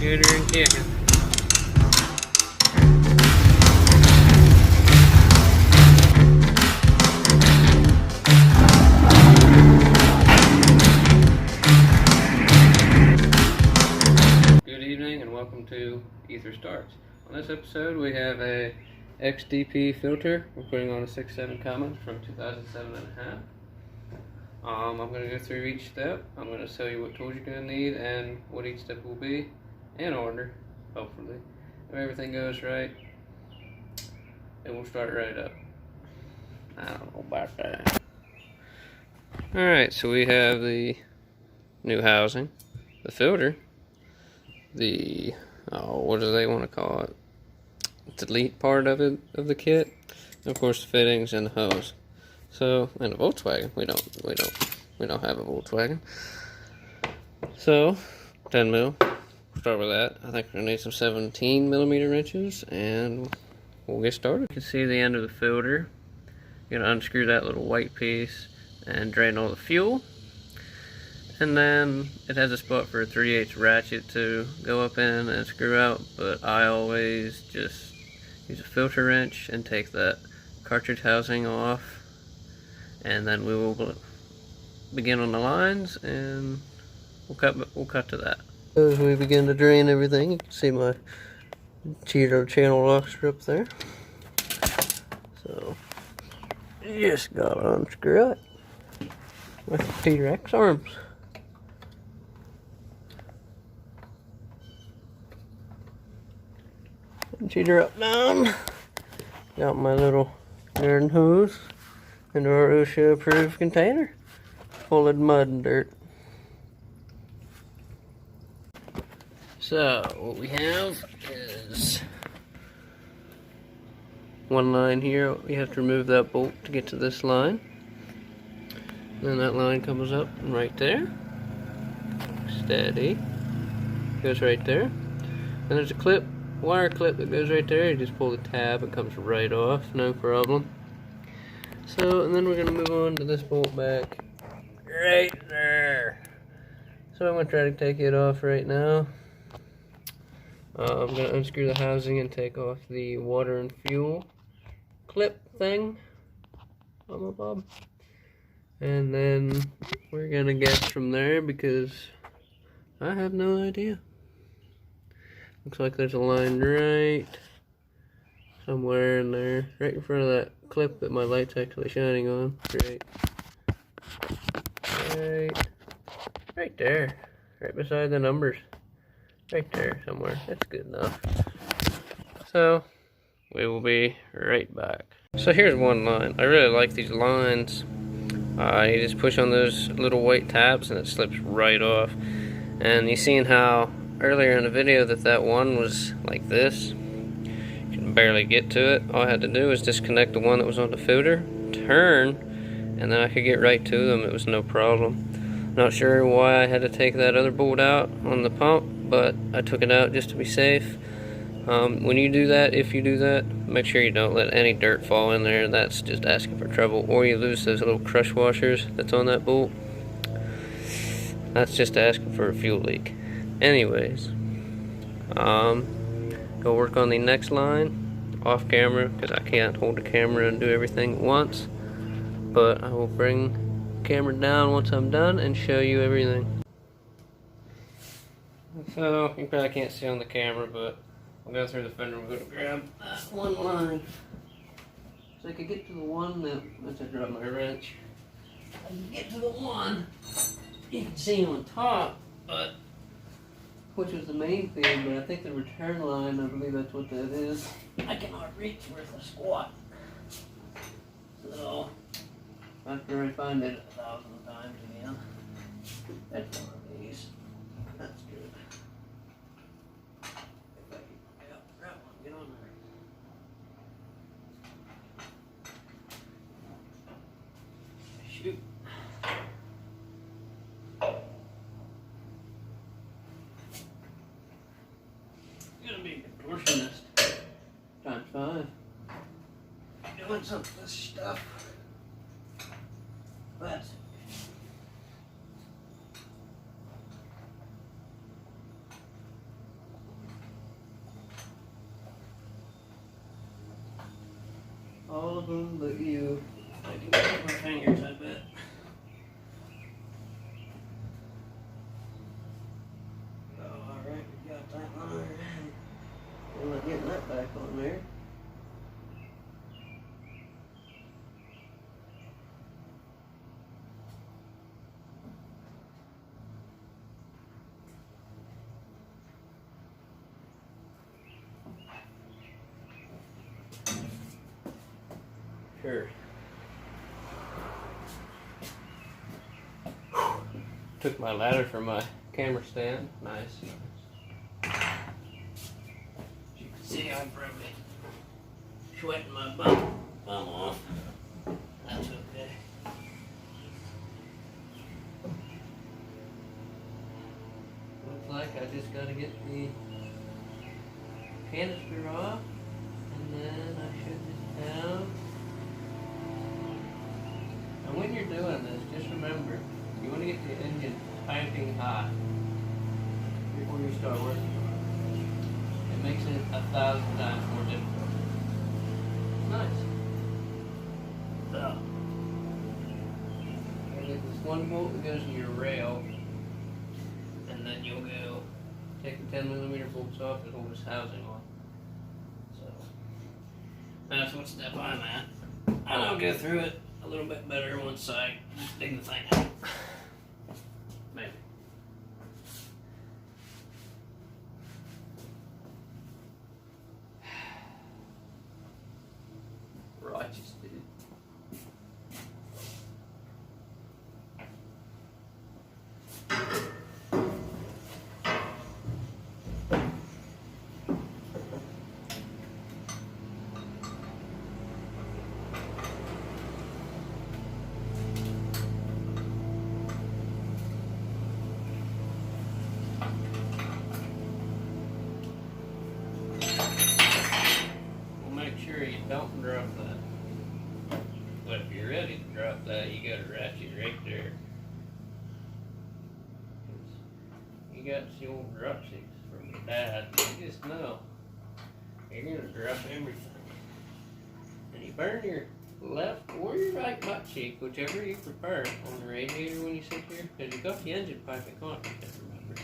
Scooter and kicking. Good evening and welcome to Ether Starts. On this episode we have a XDP filter. We're putting on a 6.7 Cummins from 2007 and a half. I'm going to go through each step. I'm going to tell you what tools you're going to need and what each step will be in order, hopefully. If everything goes right, it will start right up. I don't know about that. Alright, so we have the new housing, the filter, the, what do they want to call it? Delete part of it, of the kit, and of course the fittings and the hose. So, and a Volkswagen, we don't have a Volkswagen. So, 10 mil, we'll start with that. I think we're gonna need some 17 millimeter wrenches, and we'll get started. You can see the end of the filter. You're gonna unscrew that little white piece and drain all the fuel. And then it has a spot for a 3/8 ratchet to go up in and screw out, but I always just use a filter wrench and take that cartridge housing off. And then we will begin on the lines, and we'll cut to that. As we begin to drain everything, you can see my cheater channel locks are up there. So you just gotta unscrew it with the T-Rex arms. Cheater up, down. Got my little garden hose into our OSHA approved container full of mud and dirt. So what we have is one line here. We have to remove that bolt to get to this line. Then that line comes up right there. Steady. Goes right there. And there's a clip, wire clip that goes right there. You just pull the tab, it comes right off, no problem. So, and then we're going to move on to this bolt back right there. So I'm going to try to take it off right now. I'm going to unscrew the housing and take off the water and fuel clip thing on my bob. And then we're going to guess from there because I have no idea. Looks like there's a line right somewhere in there, right in front of that clip that my light's actually shining on. Right there, right beside the numbers, right there somewhere. That's good enough. So we will be right back. So here's one line. I really like these lines. You just push on those little white tabs and it slips right off. And you seen how earlier in the video that one was like this. Barely get to it. All I had to do was disconnect the one that was on the filter, turn, and then I could get right to them. It was no problem. Not sure why I had to take that other bolt out on the pump, but I took it out just to be safe. When you do that, if you do that, make sure you don't let any dirt fall in there. That's just asking for trouble. Or you lose those little crush washers that's on that bolt. That's just asking for a fuel leak. Anyways, go work on the next line off camera because I can't hold the camera and do everything at once, but I will bring the camera down once I'm done and show you everything. So you probably can't see on the camera, but I'll go through the fender. We're going to grab that one line so I can get to the one that, once I drop my wrench, I can get to the one you can see on top, but which was the main thing, but I think the return line, I believe that's what that is. I cannot reach worth a squat. So, after I find it 1,000 times again, that's one of these. That's good. If I can, yeah, grab one, get on there. Shoot. Gonna be a contortionist times 5. Doing some of this stuff. But All of them but you. I can get my fingers, I bet. Oh, alright, we got that on there. I'm not getting that back on there. Sure. Took my ladder from my camera stand. Nice. As you can see, I'm probably sweating my bum off. That's okay. Looks like I just gotta get the canister off, and then I should just have. And when you're doing this, just remember, you want to get the engine piping hot before you start working on it. It makes it 1,000 times more difficult. Nice. So, I get this one bolt that goes in your rail, and then you'll go take the 10mm bolts off and hold this housing on. So, that's what step I'm at. And I'll go through it a little bit better once I just dig the thing out. Maybe. Righteous, dude. Sure you don't drop that. But if you're ready to drop that, you got a ratchet right there. You got the old drop seats from your dad. You just know you're gonna drop everything. And you burn your left or your right butt cheek, whichever you prefer, on the radiator when you sit here, because you got the engine pipe in contact, remember.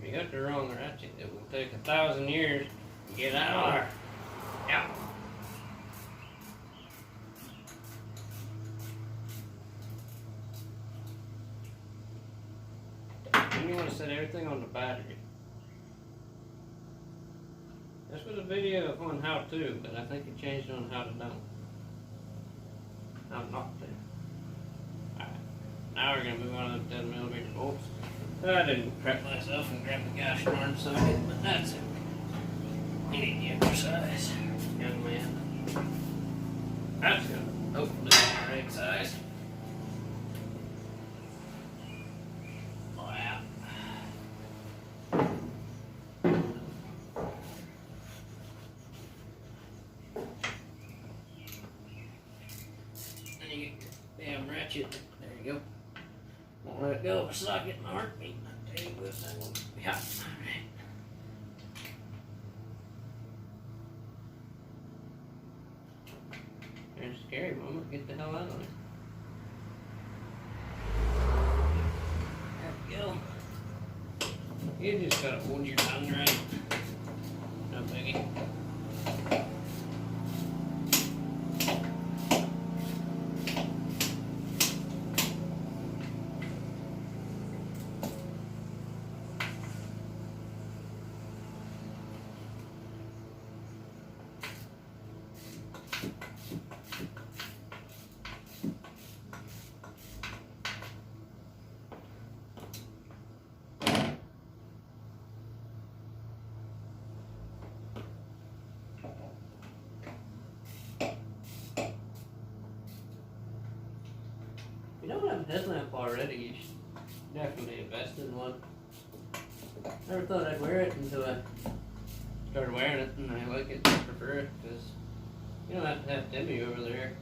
You got the wrong ratchet. It will take 1,000 years to get out of there. Yeah. Then you want to set everything on the battery. This was a video on how to, but I think it changed on how to don't. How not to. Alright. Now we're going to move on to the 10mm bolts. I didn't prep myself and grab the gosh darn socket, but that's it. You need the exercise, young man. That's gonna hopefully be the right size. Wow. Then you get your damn ratchet. There you go. Won't let go of a socket in a heartbeat. I tell you this thing will be hot. Alright. There's a scary moment. Get the hell out of it. There we go. You just gotta hold your tongue right. No biggie. a headlamp already, you should definitely invest in one. Never thought I'd wear it until I started wearing it, and I like it, I prefer it, because you don't have to have Timmy over there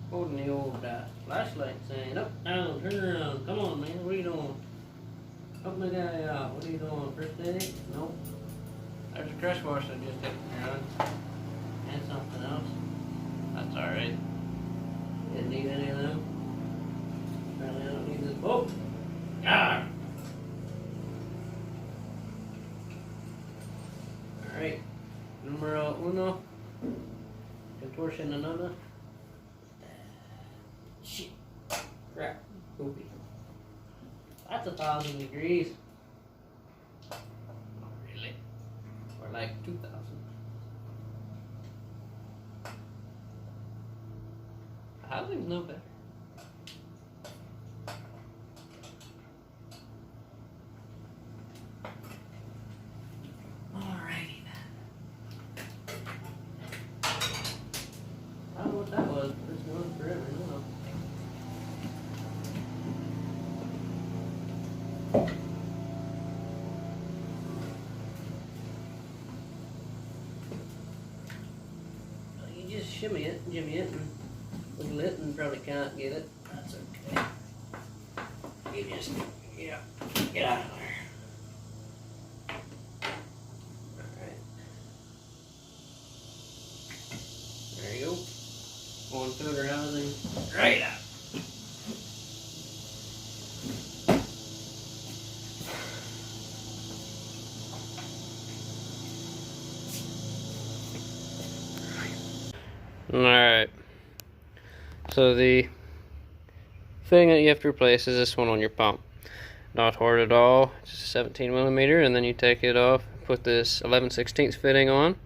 holding the old flashlight saying, up, down, turn around, come on man, what are you doing? Help my guy out, what are you doing, first aid? Nope. There's a crush wash I just hit me on. And something else. That's alright. Didn't need any of them. Apparently I don't need this. Oh! Ah! Alright. Numero uno. Contortion another. Shit. Crap. Poopy. That's 1,000 degrees. Really? Or like 2,000. Housing's no better. Alrighty then. I don't know what that was, but it's going forever, no. You just jimmy it, and wiggle it, and probably can't get it. That's okay. You just, yeah, get out of there. Alright. There you go. One filter housing right out. Alright. So the thing that you have to replace is this one on your pump. Not hard at all, just 17 millimeter, and then you take it off, put this 11/16 fitting on.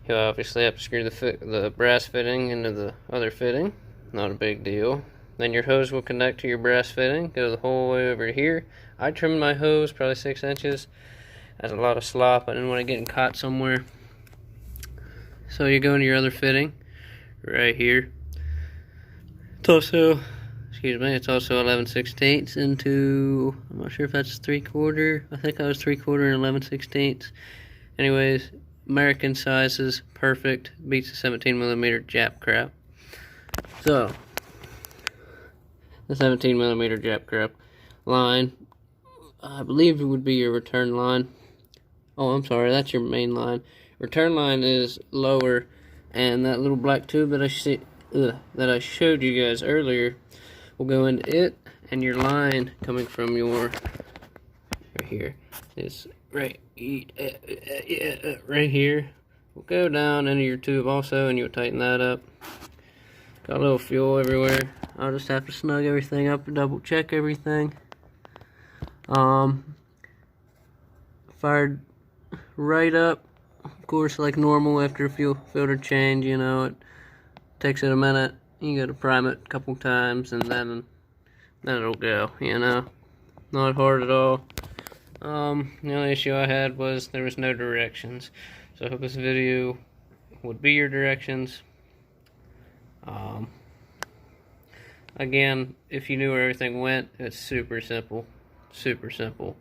You obviously have to screw the brass fitting into the other fitting, not a big deal. Then your hose will connect to your brass fitting, go the whole way over here. I trimmed my hose probably 6 inches. That's a lot of slop, I didn't want it getting caught somewhere. So you go into your other fitting, right here. It's also, it's also 11/16 into, I'm not sure if that's 3/4. I think I was 3/4 and 11/16. Anyways, American sizes, perfect, beats the 17 millimeter Jap crap. So, the 17 millimeter Jap crap line, I believe it would be your return line. Oh, I'm sorry, that's your main line. Return line is lower, and that little black tube that I showed you guys earlier will go into it, and your line coming from your right here is right here will go down into your tube also, and you'll tighten that up. Got a little fuel everywhere. I'll just have to snug everything up and double check everything. Fired right up, of course, like normal after a fuel filter change. You know, it takes it a minute. You gotta prime it a couple times, and then it'll go. You know, not hard at all. The only issue I had was there was no directions, so I hope this video would be your directions. Again, if you knew where everything went, it's super simple. Super simple.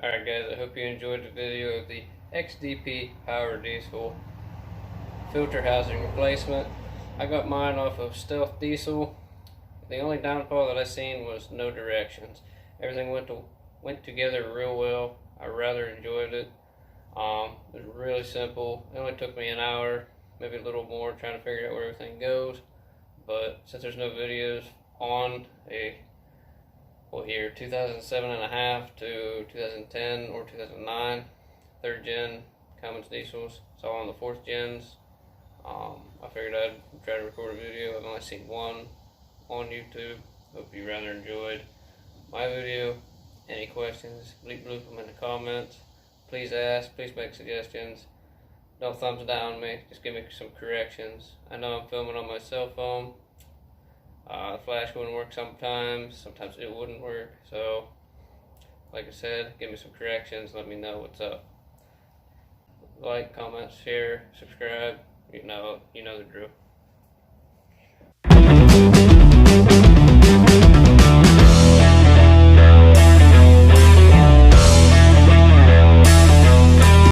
Alright guys, I hope you enjoyed the video of the XDP power diesel filter housing replacement. I got mine off of Stealth Diesel. The only downfall that I seen was no directions. Everything went together real well. I rather enjoyed it. It was really simple. It only took me an hour, maybe a little more, trying to figure out where everything goes. But since there's no videos on a 2007.5 to 2010 or 2009 third gen Cummins diesels, it's all on the fourth gens. I figured I'd try to record a video. I've only seen one on YouTube. Hope you rather enjoyed my video. Any questions, leave them in the comments. Please ask, please make suggestions. Don't thumbs down me, just give me some corrections. I know I'm filming on my cell phone. The flash wouldn't work sometimes it wouldn't work. So, like I said, give me some corrections, let me know what's up. Like, comment, share, subscribe, you know the drill.